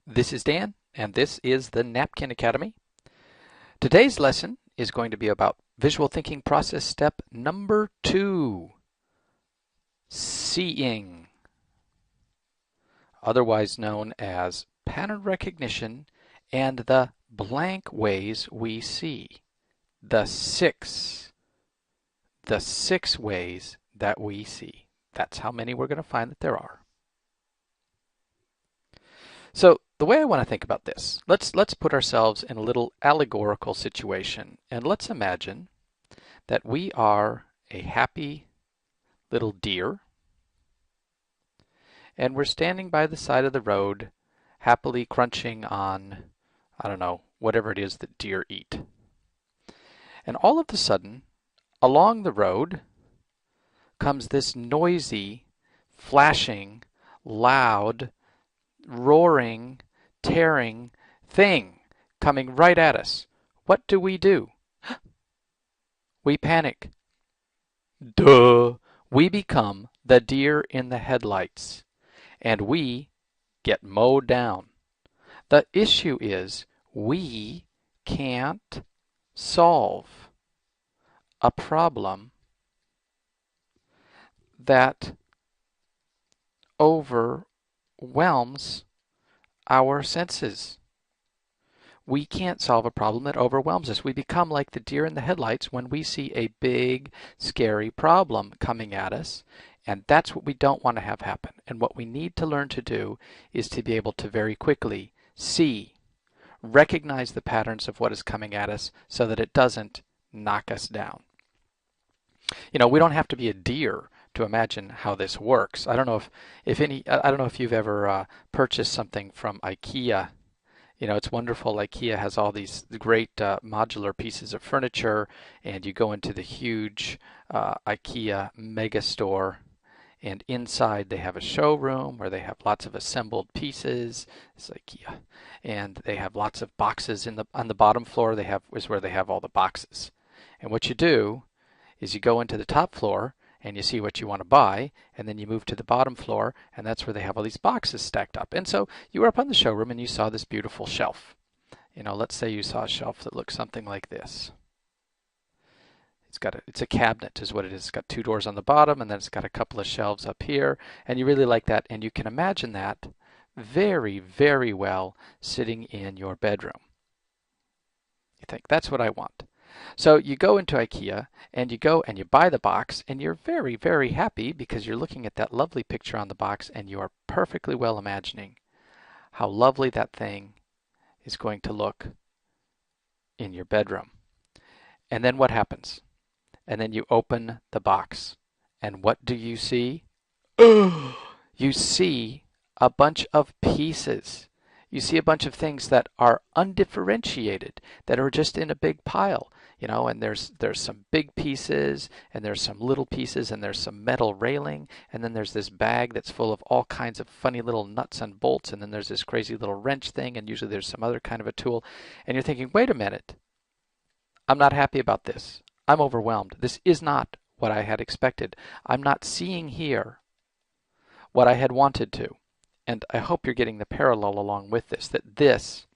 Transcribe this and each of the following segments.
This is Dan, and this is the Napkin Academy. Today's lesson is going to be about visual thinking process step number 2, seeing, otherwise known as pattern recognition and the blank ways we see. The six ways that we see. That's how many we're going to find that there are. So the way I want to think about this, let's put ourselves in a little allegorical situation, and let's imagine that we are a happy little deer, and we're standing by the side of the road, happily crunching on, I don't know, whatever it is that deer eat. And all of a sudden, along the road comes this noisy, flashing, loud, roaring, tearing thing coming right at us. What do? We panic. Duh! We become the deer in the headlights, and we get mowed down. The issue is we can't solve a problem that overwhelms our senses. We can't solve a problem that overwhelms us. We become like the deer in the headlights when we see a big, scary problem coming at us, and that's what we don't want to have happen. And what we need to learn to do is to be able to very quickly see, recognize the patterns of what is coming at us so that it doesn't knock us down. You know, we don't have to be a deer to imagine how this works. I don't know if you've ever purchased something from IKEA. You know, it's wonderful. IKEA has all these great modular pieces of furniture, and you go into the huge IKEA mega store, and inside they have a showroom where they have lots of assembled pieces. It's IKEA, and they have lots of boxes on the bottom floor. Is where they have all the boxes. And what you do is you go into the top floor and you see what you want to buy, and then you move to the bottom floor, and that's where they have all these boxes stacked up. And so you were up on the showroom and you saw this beautiful shelf. You know, let's say you saw a shelf that looks something like this. It's a cabinet is what it is. It's got 2 doors on the bottom, and then it's got a couple of shelves up here, and you really like that, and you can imagine that very, very well sitting in your bedroom. You think, that's what I want. So you go into IKEA and you go and you buy the box, and you're very, very happy because you're looking at that lovely picture on the box, and you are perfectly well imagining how lovely that thing is going to look in your bedroom. And then what happens? And then you open the box, and what do you see? You see a bunch of pieces. You see a bunch of things that are undifferentiated, that are just in a big pile. You know, and there's some big pieces, and there's some little pieces, and there's some metal railing, and then there's this bag that's full of all kinds of funny little nuts and bolts, and then there's this crazy little wrench thing, and usually there's some other kind of a tool. And you're thinking, wait a minute, I'm not happy about this. I'm overwhelmed. This is not what I had expected. I'm not seeing here what I had wanted to. And I hope you're getting the parallel along with this, that this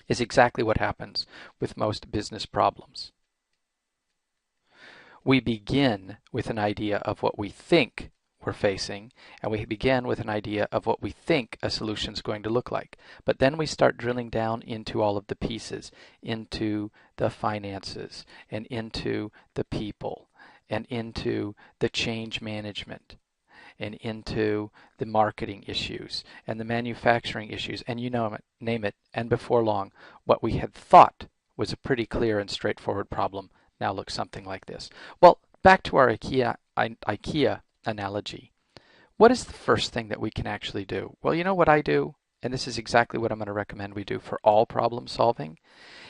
is exactly what happens with most business problems. We begin with an idea of what we think we're facing, and we begin with an idea of what we think a solution is going to look like. But then we start drilling down into all of the pieces, into the finances, and into the people, and into the change management, and into the marketing issues and the manufacturing issues, and name it, and before long, what we had thought was a pretty clear and straightforward problem now looks something like this. Well, back to our IKEA analogy. What is the first thing that we can actually do? Well, you know what I do, and this is exactly what I'm going to recommend we do for all problem solving,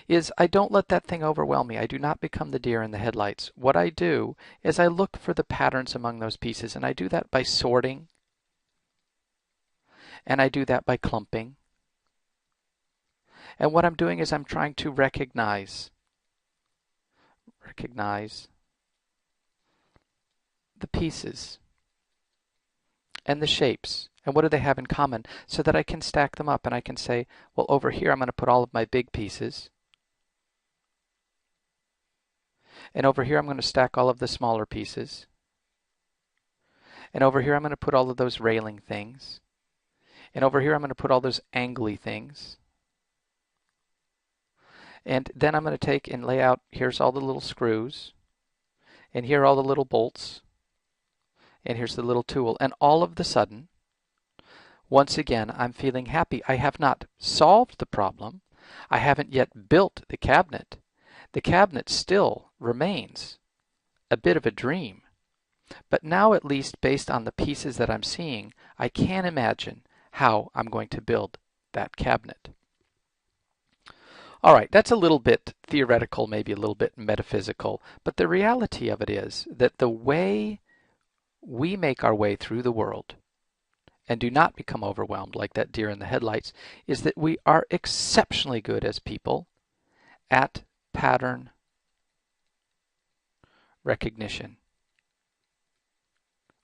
is I don't let that thing overwhelm me. I do not become the deer in the headlights. What I do is I look for the patterns among those pieces, and I do that by sorting, and I do that by clumping. And what I'm doing is I'm trying to recognize the pieces and the shapes And what do they have in common? So that I can stack them up and I can say, well, over here I'm going to put all of my big pieces. And over here I'm going to stack all of the smaller pieces. And over here I'm going to put all of those railing things. And over here I'm going to put all those angly things. And then I'm going to take and lay out, here's all the little screws. And here are all the little bolts. And here's the little tool. And all of the sudden, once again, I'm feeling happy. I have not solved the problem. I haven't yet built the cabinet. The cabinet still remains a bit of a dream. But now, at least based on the pieces that I'm seeing, I can imagine how I'm going to build that cabinet. All right, that's a little bit theoretical, maybe a little bit metaphysical, but the reality of it is that the way we make our way through the world and do not become overwhelmed like that deer in the headlights is that we are exceptionally good as people at pattern recognition.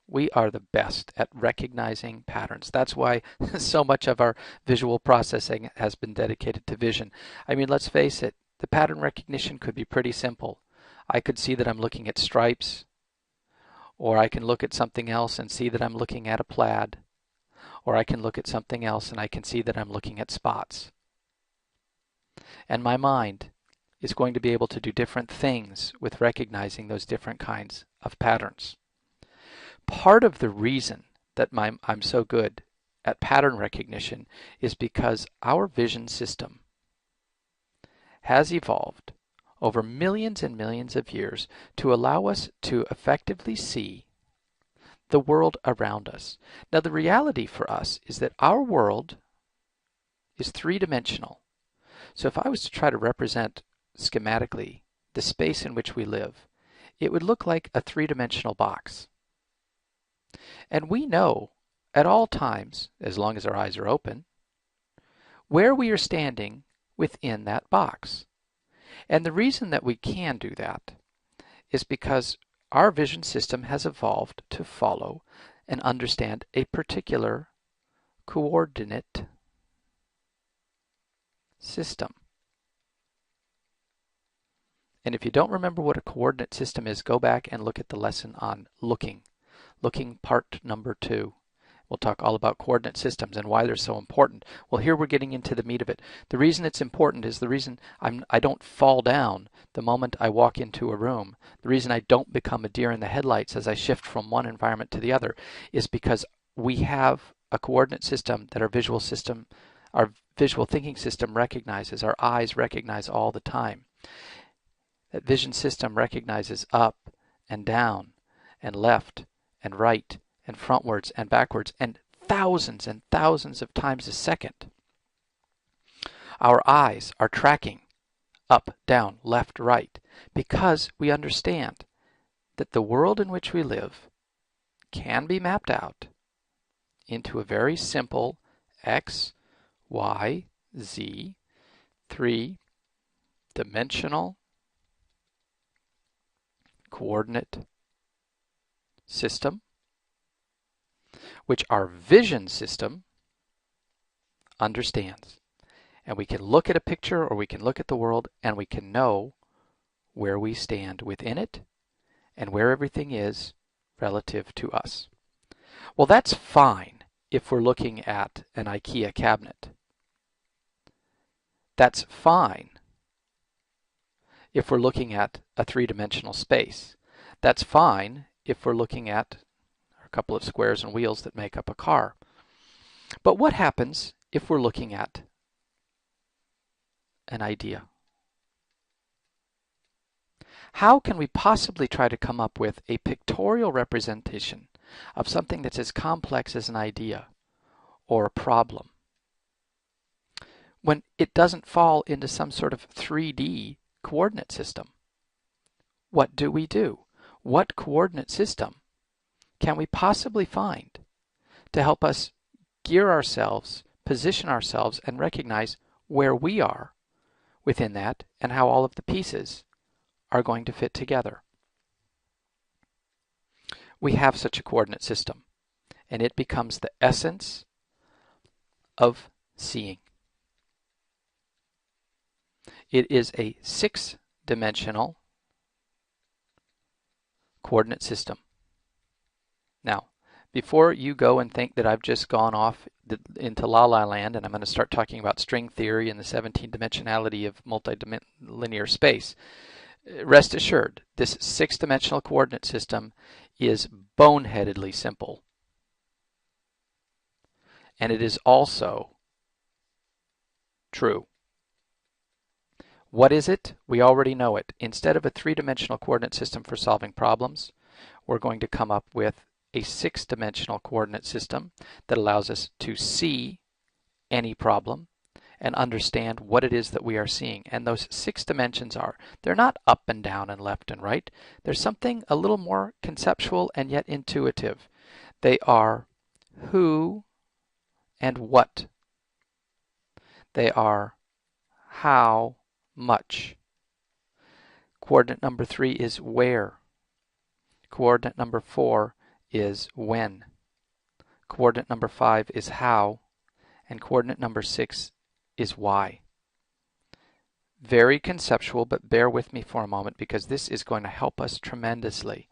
We are the best at recognizing patterns. That's why so much of our visual processing has been dedicated to vision. I mean, let's face it, the pattern recognition could be pretty simple. I could see that I'm looking at stripes, or I can look at something else and see that I'm looking at a plaid, or I can look at something else and I can see that I'm looking at spots. And my mind is going to be able to do different things with recognizing those different kinds of patterns. Part of the reason that I'm so good at pattern recognition is because our vision system has evolved over millions and millions of years to allow us to effectively see the world around us. Now, the reality for us is that our world is three-dimensional. So if I was to try to represent schematically the space in which we live, it would look like a three-dimensional box. And we know at all times, as long as our eyes are open, where we are standing within that box. And the reason that we can do that is because our vision system has evolved to follow and understand a particular coordinate system. And if you don't remember what a coordinate system is, go back and look at the lesson on looking part number 2. We'll talk all about coordinate systems and why they're so important. Well, here we're getting into the meat of it. The reason it's important is the reason I don't fall down the moment I walk into a room. The reason I don't become a deer in the headlights as I shift from one environment to the other is because we have a coordinate system that our visual thinking system recognizes, our eyes recognize all the time. That vision system recognizes up and down and left and right and frontwards and backwards and thousands of times a second. Our eyes are tracking up, down, left, right because we understand that the world in which we live can be mapped out into a very simple X, Y, Z, three-dimensional coordinate system, which our vision system understands. And we can look at a picture or we can look at the world and we can know where we stand within it and where everything is relative to us. Well, that's fine if we're looking at an IKEA cabinet. That's fine if we're looking at a three-dimensional space. That's fine if we're looking at a couple of squares and wheels that make up a car. But what happens if we're looking at an idea? How can we possibly try to come up with a pictorial representation of something that's as complex as an idea or a problem when it doesn't fall into some sort of 3D coordinate system? What do we do? What coordinate system can we possibly find to help us gear ourselves, position ourselves, and recognize where we are within that and how all of the pieces are going to fit together? We have such a coordinate system, and it becomes the essence of seeing. It is a 6-dimensional coordinate system. Now, before you go and think that I've just gone off into la-la land and I'm going to start talking about string theory and the 17-dimensionality of multilinear space, rest assured, this 6-dimensional coordinate system is boneheadedly simple. And it is also true. What is it? We already know it. Instead of a 3-dimensional coordinate system for solving problems, we're going to come up with a 6-dimensional coordinate system that allows us to see any problem and understand what it is that we are seeing. And those 6 dimensions are, they're not up and down and left and right. There's something a little more conceptual and yet intuitive. They are who and what. They are how much. Coordinate number 3 is where. Coordinate number 4 is when. Coordinate number 5 is how. And coordinate number 6 is why. Very conceptual, but bear with me for a moment because this is going to help us tremendously.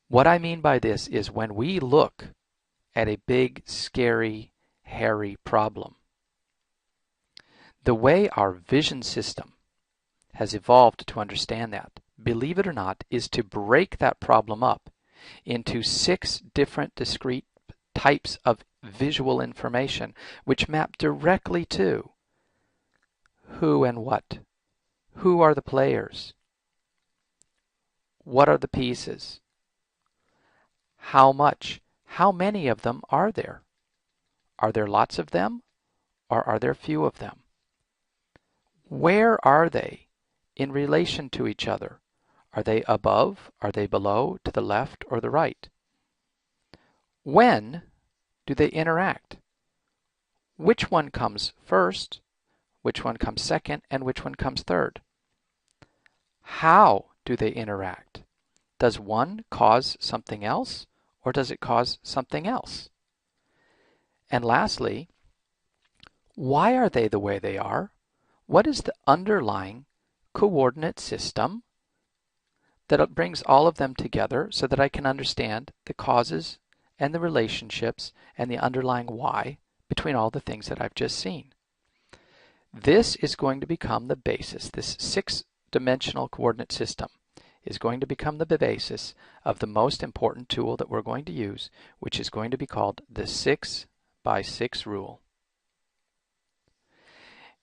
What I mean by this is when we look at a big, scary, hairy problem, the way our vision system has evolved to understand that, believe it or not, is to break that problem up into 6 different discrete types of visual information which map directly to who and what. Who are the players? What are the pieces? How much? How many of them are there? Are there lots of them or are there few of them? Where are they in relation to each other? Are they above? Are they below, to the left or the right? When do they interact? Which one comes first? Which one comes second? And which one comes third? How do they interact? Does one cause something else or does it cause something else? And lastly, why are they the way they are? What is the underlying coordinate system that brings all of them together so that I can understand the causes and the relationships and the underlying why between all the things that I've just seen? This is going to become the basis. This 6-dimensional coordinate system is going to become the basis of the most important tool that we're going to use, which is going to be called the 6x6 rule.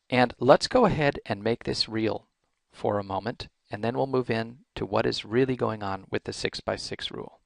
And let's go ahead and make this real for a moment, and then we'll move in to what is really going on with the 6x6 rule.